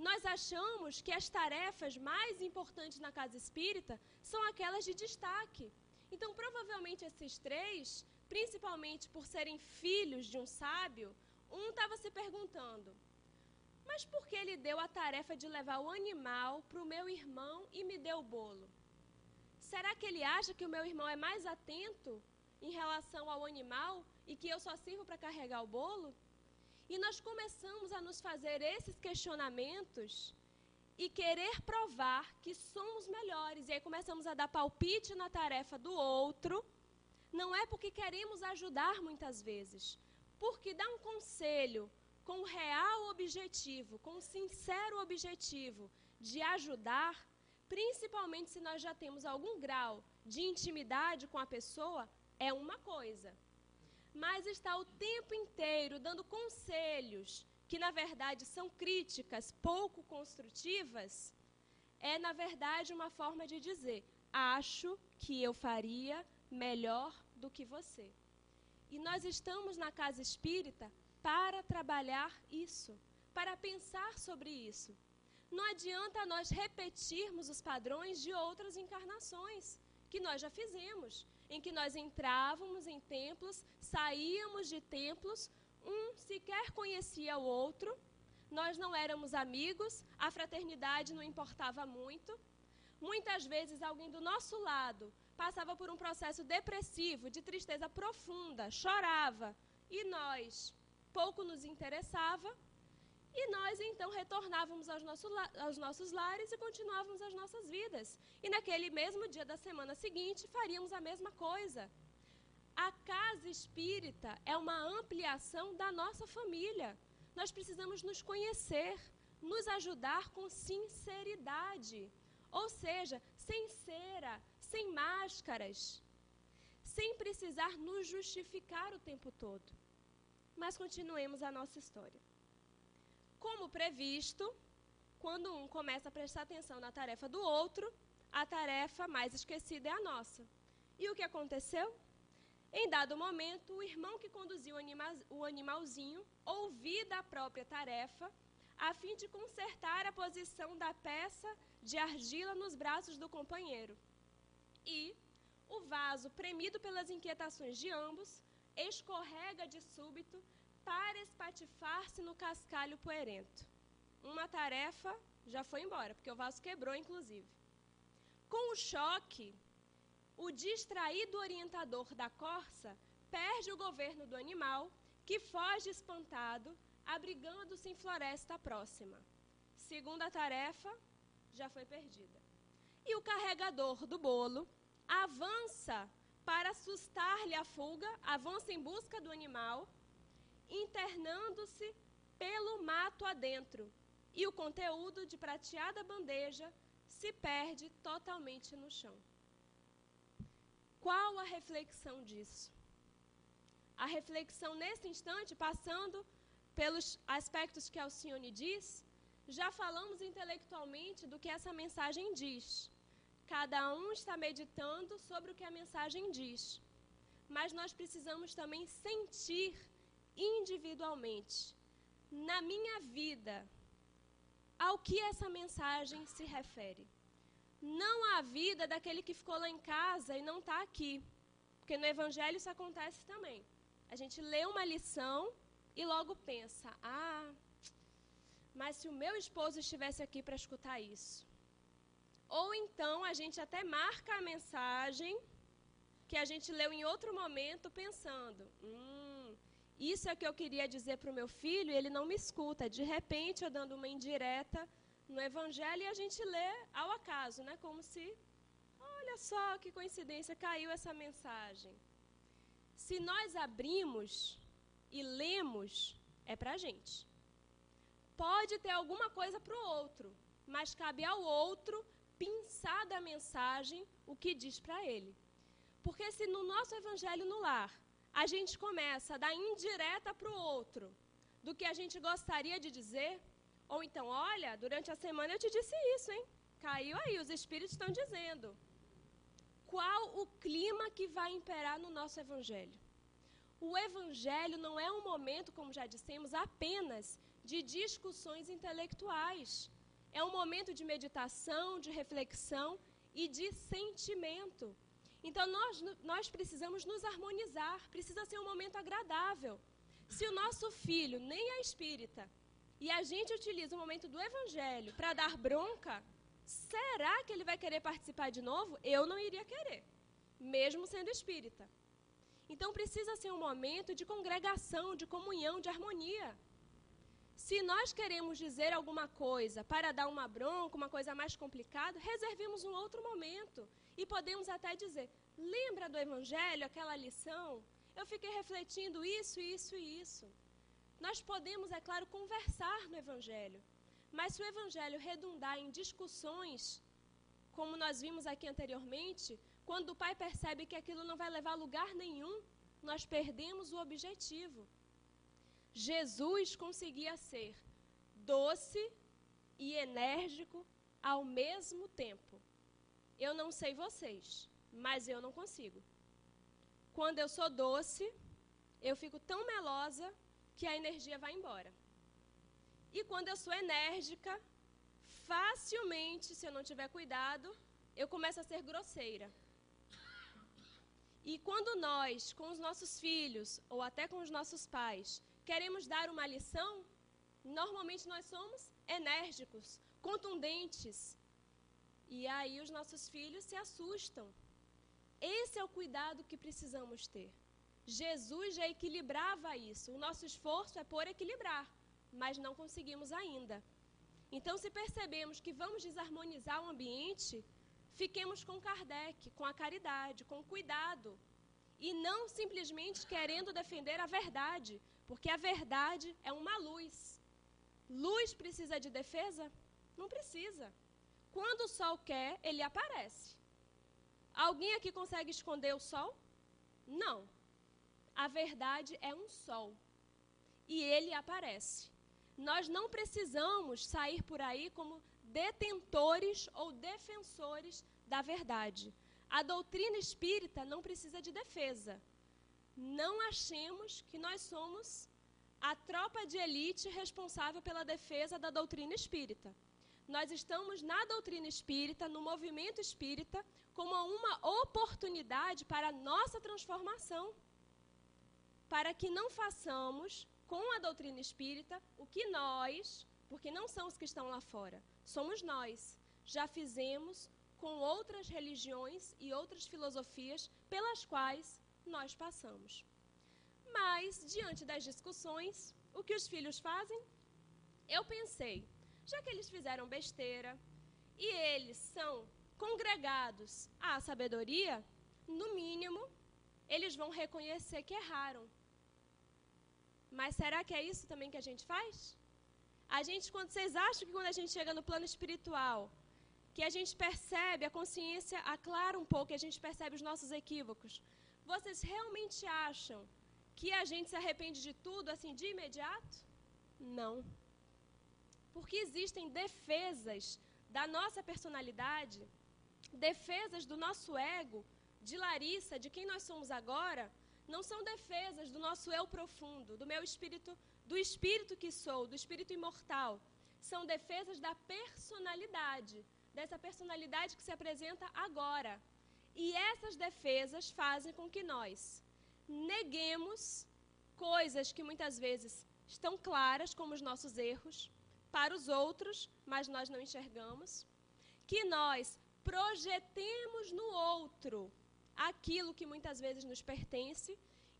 Nós achamos que as tarefas mais importantes na casa espírita são aquelas de destaque. Então, provavelmente esses três, principalmente por serem filhos de um sábio, um estava se perguntando, mas por que ele deu a tarefa de levar o animal para o meu irmão e me deu o bolo? Será que ele acha que o meu irmão é mais atento em relação ao animal e que eu só sirvo para carregar o bolo? E nós começamos a nos fazer esses questionamentos e querer provar que somos melhores. E aí começamos a dar palpite na tarefa do outro. Não é porque queremos ajudar muitas vezes, porque dar um conselho com o real objetivo, com o sincero objetivo de ajudar, principalmente se nós já temos algum grau de intimidade com a pessoa, é uma coisa. Mas está o tempo inteiro dando conselhos que, na verdade, são críticas pouco construtivas, é, na verdade, uma forma de dizer, acho que eu faria melhor do que você. E nós estamos na casa espírita para trabalhar isso, para pensar sobre isso. Não adianta nós repetirmos os padrões de outras encarnações, que nós já fizemos, em que nós entrávamos em templos, saíamos de templos, um sequer conhecia o outro, nós não éramos amigos, a fraternidade não importava muito. Muitas vezes alguém do nosso lado passava por um processo depressivo, de tristeza profunda, chorava, e nós pouco nos interessava, e nós então retornávamos aos nossos lares e continuávamos as nossas vidas. E naquele mesmo dia da semana seguinte, faríamos a mesma coisa. A casa espírita é uma ampliação da nossa família. Nós precisamos nos conhecer, nos ajudar com sinceridade. Ou seja, sem cera, sem máscaras, sem precisar nos justificar o tempo todo. Mas continuemos a nossa história. Como previsto, quando um começa a prestar atenção na tarefa do outro, a tarefa mais esquecida é a nossa. E o que aconteceu? Em dado momento, o irmão que conduziu o animalzinho, ouvida a própria tarefa, a fim de consertar a posição da peça de argila nos braços do companheiro. E o vaso, premido pelas inquietações de ambos, escorrega de súbito para espatifar-se no cascalho poeirento. Uma tarefa já foi embora, porque o vaso quebrou, inclusive. Com o choque, o distraído orientador da corça perde o governo do animal, que foge espantado, abrigando-se em floresta próxima. Segunda tarefa já foi perdida. E o carregador do bolo avança para assustar-lhe a fuga, avança em busca do animal, internando-se pelo mato adentro, e o conteúdo de prateada bandeja se perde totalmente no chão. Qual a reflexão disso? A reflexão nesse instante, passando pelos aspectos que Alcione diz, Já falamos intelectualmente do que essa mensagem diz. Cada um está meditando sobre o que a mensagem diz. Mas nós precisamos também sentir individualmente, na minha vida, ao que essa mensagem se refere. Não a vida daquele que ficou lá em casa e não está aqui. Porque no Evangelho isso acontece também. A gente lê uma lição e logo pensa, mas se o meu esposo estivesse aqui para escutar isso. Ou então a gente até marca a mensagem que a gente leu em outro momento pensando, isso é o que eu queria dizer para o meu filho e ele não me escuta. De repente eu dando uma indireta no Evangelho e a gente lê ao acaso, né? Como se, olha só que coincidência, caiu essa mensagem. Se nós abrimos e lemos, é para a gente. Pode ter alguma coisa para o outro, mas cabe ao outro pensar da mensagem o que diz para ele. Porque se no nosso Evangelho no lar, a gente começa a dar indireta para o outro do que a gente gostaria de dizer, ou então, olha, durante a semana eu te disse isso, hein? Caiu aí, os Espíritos estão dizendo. Qual o clima que vai imperar no nosso Evangelho? O Evangelho não é um momento, como já dissemos, apenas de discussões intelectuais. É um momento de meditação, de reflexão e de sentimento. Então, nós precisamos nos harmonizar, precisa ser um momento agradável. Se o nosso filho nem é espírita e a gente utiliza o momento do Evangelho para dar bronca, será que ele vai querer participar de novo? Eu não iria querer, mesmo sendo espírita. Então, precisa ser um momento de congregação, de comunhão, de harmonia. Se nós queremos dizer alguma coisa para dar uma bronca, uma coisa mais complicada, reservemos um outro momento. E podemos até dizer, lembra do Evangelho, aquela lição? Eu fiquei refletindo isso, isso e isso. Nós podemos, é claro, conversar no Evangelho. Mas se o Evangelho redundar em discussões, como nós vimos aqui anteriormente, quando o pai percebe que aquilo não vai levar a lugar nenhum, nós perdemos o objetivo. Jesus conseguia ser doce e enérgico ao mesmo tempo. Eu não sei vocês, mas eu não consigo. Quando eu sou doce, eu fico tão melosa que a energia vai embora. E quando eu sou enérgica, facilmente, se eu não tiver cuidado, eu começo a ser grosseira. E quando nós, com os nossos filhos, ou até com os nossos pais, queremos dar uma lição, normalmente nós somos enérgicos, contundentes. E aí os nossos filhos se assustam. Esse é o cuidado que precisamos ter. Jesus já equilibrava isso. O nosso esforço é por equilibrar, mas não conseguimos ainda. Então, se percebemos que vamos desarmonizar o ambiente, fiquemos com Kardec, com a caridade, com cuidado. E não simplesmente querendo defender a verdade, porque a verdade é uma luz. Luz precisa de defesa? Não precisa. Quando o sol quer, ele aparece. Alguém aqui consegue esconder o sol? Não. A verdade é um sol. E ele aparece. Nós não precisamos sair por aí como detentores ou defensores da verdade. A doutrina espírita não precisa de defesa. Não achemos que nós somos a tropa de elite responsável pela defesa da doutrina espírita. Nós estamos na doutrina espírita, no movimento espírita, como uma oportunidade para a nossa transformação. Para que não façamos com a doutrina espírita o que nós, porque não são os que estão lá fora, somos nós, já fizemos com outras religiões e outras filosofias pelas quais nós passamos. Mas, diante das discussões, o que os filhos fazem? Eu pensei, já que eles fizeram besteira e eles são congregados à sabedoria, no mínimo, eles vão reconhecer que erraram. Mas será que é isso também que a gente faz? Vocês acham que quando a gente chega no plano espiritual, que a gente percebe, a consciência aclara um pouco, e a gente percebe os nossos equívocos, vocês realmente acham que a gente se arrepende de tudo assim de imediato? Não. porque existem defesas da nossa personalidade, defesas do nosso ego, de Larissa, de quem nós somos agora, não são defesas do nosso eu profundo, do meu espírito, do espírito que sou, do espírito imortal. São defesas da personalidade, dessa personalidade que se apresenta agora. E essas defesas fazem com que nós neguemos coisas que muitas vezes estão claras, como os nossos erros, para os outros, mas nós não enxergamos, que nós projetemos no outro aquilo que muitas vezes nos pertence.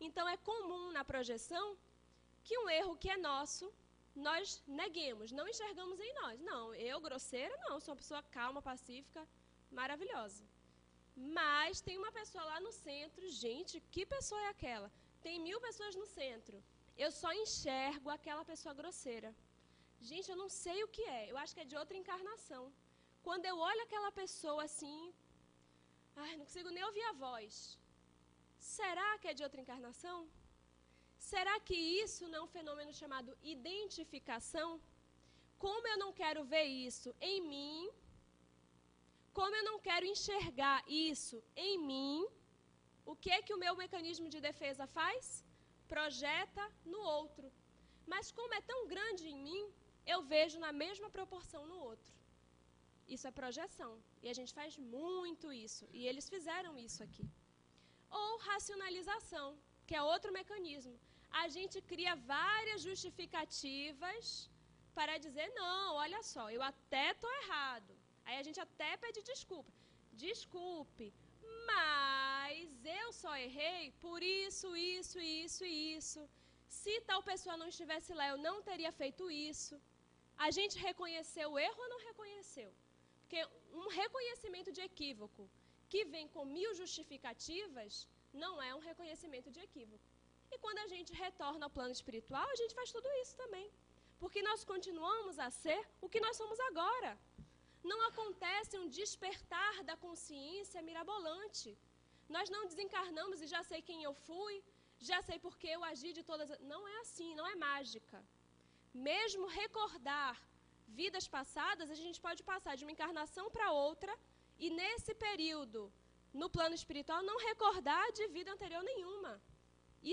Então é comum na projeção que um erro que é nosso, nós neguemos, não enxergamos em nós. Não, eu grosseira não, sou uma pessoa calma, pacífica, maravilhosa. Mas tem uma pessoa lá no centro, gente, que pessoa é aquela? Tem 1000 pessoas no centro, eu só enxergo aquela pessoa grosseira. Gente, eu não sei o que é, eu acho que é de outra encarnação. Quando eu olho aquela pessoa assim, não consigo nem ouvir a voz. Será que é de outra encarnação? Será que isso não é um fenômeno chamado identificação? Como eu não quero ver isso em mim, como eu não quero enxergar isso em mim, o que é que o meu mecanismo de defesa faz? Projeta no outro. Mas como é tão grande em mim, eu vejo na mesma proporção no outro. Isso é projeção. E a gente faz muito isso. E eles fizeram isso aqui. Ou racionalização, que é outro mecanismo. A gente cria várias justificativas para dizer, não, olha só, eu até estou errado. Aí a gente até pede desculpa. Desculpe, mas eu só errei por isso, isso, isso e isso. Se tal pessoa não estivesse lá, eu não teria feito isso. A gente reconheceu o erro ou não reconheceu? Porque um reconhecimento de equívoco que vem com 1000 justificativas não é um reconhecimento de equívoco. E quando a gente retorna ao plano espiritual, a gente faz tudo isso também. Porque nós continuamos a ser o que nós somos agora. Não acontece um despertar da consciência mirabolante. Nós não desencarnamos e já sei quem eu fui, já sei por que eu agi de todas... Não é assim, não é mágica. Mesmo recordar vidas passadas, a gente pode passar de uma encarnação para outra e nesse período, no plano espiritual, não recordar de vida anterior nenhuma.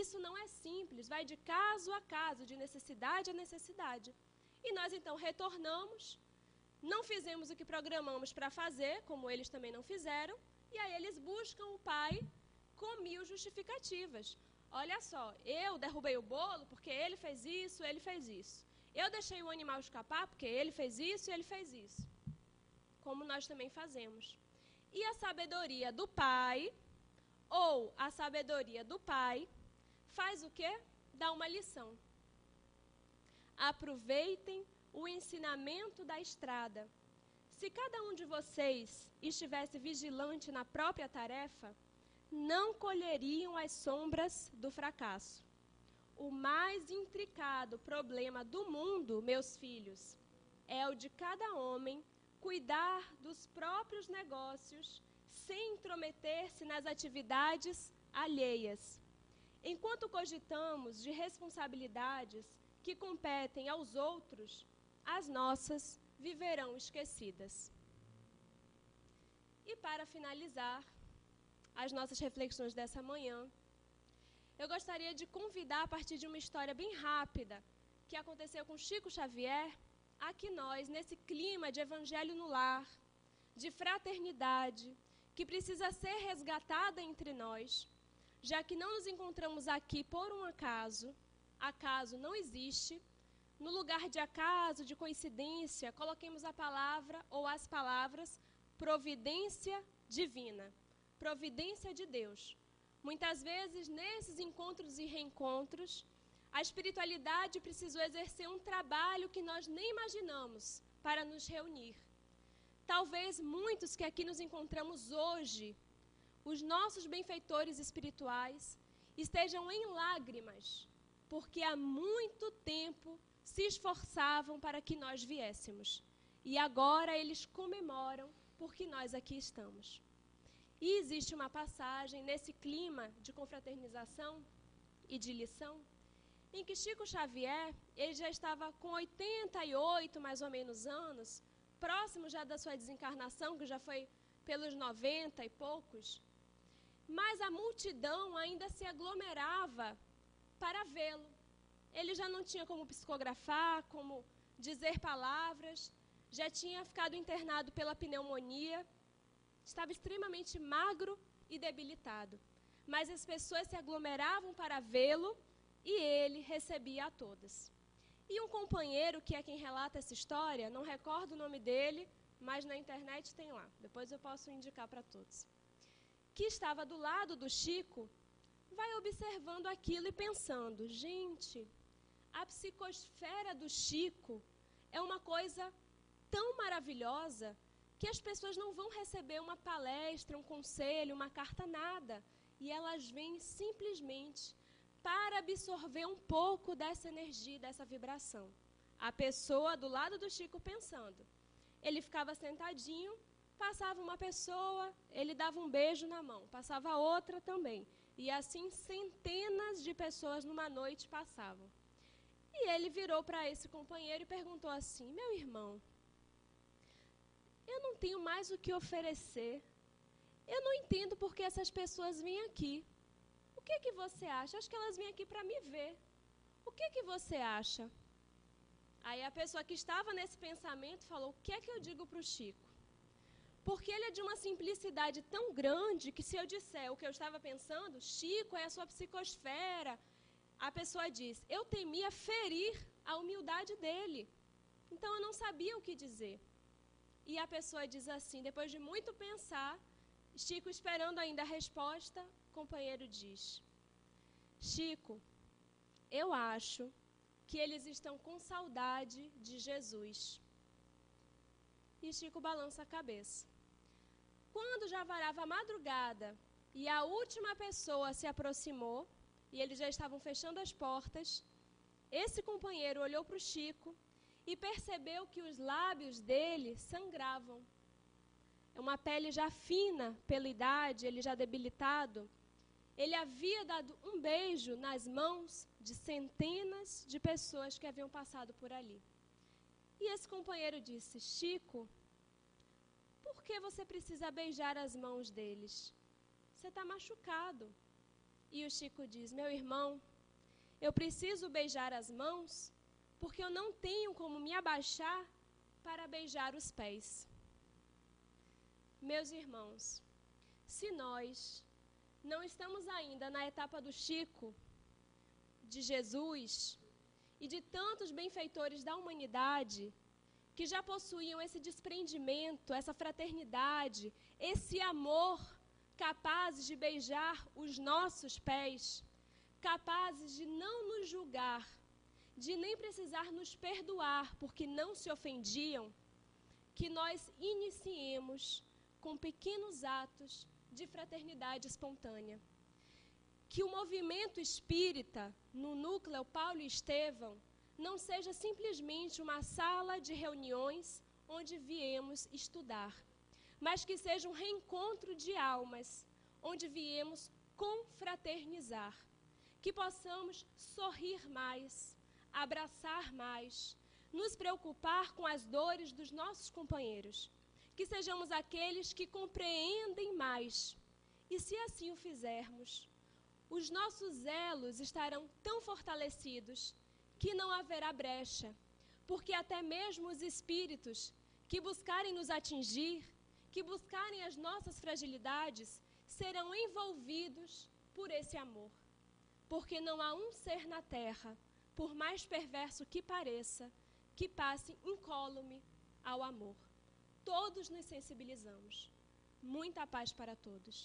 Isso não é simples, vai de caso a caso, de necessidade a necessidade. E nós então retornamos, não fizemos o que programamos para fazer, como eles também não fizeram, e aí eles buscam o pai com 1000 justificativas. Olha só, eu derrubei o bolo porque ele fez isso, ele fez isso. Eu deixei o animal escapar porque ele fez isso e ele fez isso. Como nós também fazemos. E a sabedoria do pai, ou a sabedoria do pai, faz o quê? Dá uma lição. Aproveitem o ensinamento da estrada. Se cada um de vocês estivesse vigilante na própria tarefa, não colheriam as sombras do fracasso. O mais intricado problema do mundo, meus filhos, é o de cada homem cuidar dos próprios negócios sem intrometer-se nas atividades alheias. Enquanto cogitamos de responsabilidades que competem aos outros, as nossas viverão esquecidas. E para finalizar as nossas reflexões dessa manhã, eu gostaria de convidar, a partir de uma história bem rápida, que aconteceu com Chico Xavier, a que nós, nesse clima de evangelho no lar, de fraternidade, que precisa ser resgatada entre nós, já que não nos encontramos aqui por um acaso não existe, no lugar de acaso, de coincidência, coloquemos a palavra ou as palavras providência divina, providência de Deus. Muitas vezes, nesses encontros e reencontros, a espiritualidade precisou exercer um trabalho que nós nem imaginamos para nos reunir. Talvez muitos que aqui nos encontramos hoje, os nossos benfeitores espirituais, estejam em lágrimas, porque há muito tempo se esforçavam para que nós viéssemos. E agora eles comemoram porque nós aqui estamos. E existe uma passagem nesse clima de confraternização e de lição, em que Chico Xavier, ele já estava com 88 mais ou menos anos, próximo já da sua desencarnação, que já foi pelos 90 e poucos, mas a multidão ainda se aglomerava para vê-lo. Ele já não tinha como psicografar, como dizer palavras, já tinha ficado internado pela pneumonia, estava extremamente magro e debilitado. Mas as pessoas se aglomeravam para vê-lo e ele recebia a todas. E um companheiro, que é quem relata essa história, não recordo o nome dele, mas na internet tem lá, depois eu posso indicar para todos, que estava do lado do Chico, vai observando aquilo e pensando, gente, a psicosfera do Chico é uma coisa tão maravilhosa que as pessoas não vão receber uma palestra, um conselho, uma carta, nada. E elas vêm simplesmente para absorver um pouco dessa energia, dessa vibração. A pessoa do lado do Chico pensando. Ele ficava sentadinho, passava uma pessoa, ele dava um beijo na mão, passava outra também. E assim centenas de pessoas numa noite passavam. E ele virou para esse companheiro e perguntou assim, meu irmão, eu não tenho mais o que oferecer. Eu não entendo por que essas pessoas vêm aqui. O que você acha? Acho que elas vêm aqui para me ver. O que você acha? Aí a pessoa que estava nesse pensamento falou, o que é que eu digo para o Chico? Porque ele é de uma simplicidade tão grande que se eu disser o que eu estava pensando, Chico é a sua psicosfera. A pessoa diz, eu temia ferir a humildade dele. Então eu não sabia o que dizer. E a pessoa diz assim, depois de muito pensar, Chico esperando ainda a resposta, o companheiro diz, Chico, eu acho que eles estão com saudade de Jesus. E Chico balança a cabeça. Quando já varava a madrugada e a última pessoa se aproximou, e eles já estavam fechando as portas, esse companheiro olhou para o Chico e percebeu que os lábios dele sangravam. É uma pele já fina pela idade, ele já debilitado. Ele havia dado um beijo nas mãos de centenas de pessoas que haviam passado por ali. E esse companheiro disse, Chico, por que você precisa beijar as mãos deles? Você está machucado. E o Chico diz, meu irmão, eu preciso beijar as mãos porque eu não tenho como me abaixar para beijar os pés. Meus irmãos, se nós não estamos ainda na etapa do Chico, de Jesus e de tantos benfeitores da humanidade que já possuíam esse desprendimento, essa fraternidade, esse amor, capazes de beijar os nossos pés, capazes de não nos julgar, de nem precisar nos perdoar porque não se ofendiam, que nós iniciemos com pequenos atos de fraternidade espontânea. Que o movimento espírita, no núcleo Paulo e Estevão, não seja simplesmente uma sala de reuniões onde viemos estudar, mas que seja um reencontro de almas, onde viemos confraternizar, que possamos sorrir mais, abraçar mais, nos preocupar com as dores dos nossos companheiros, que sejamos aqueles que compreendem mais, e se assim o fizermos, os nossos elos estarão tão fortalecidos que não haverá brecha, porque até mesmo os espíritos que buscarem nos atingir, que buscarem as nossas fragilidades, serão envolvidos por esse amor. Porque não há um ser na terra, por mais perverso que pareça, que passe incólume ao amor. Todos nos sensibilizamos. Muita paz para todos.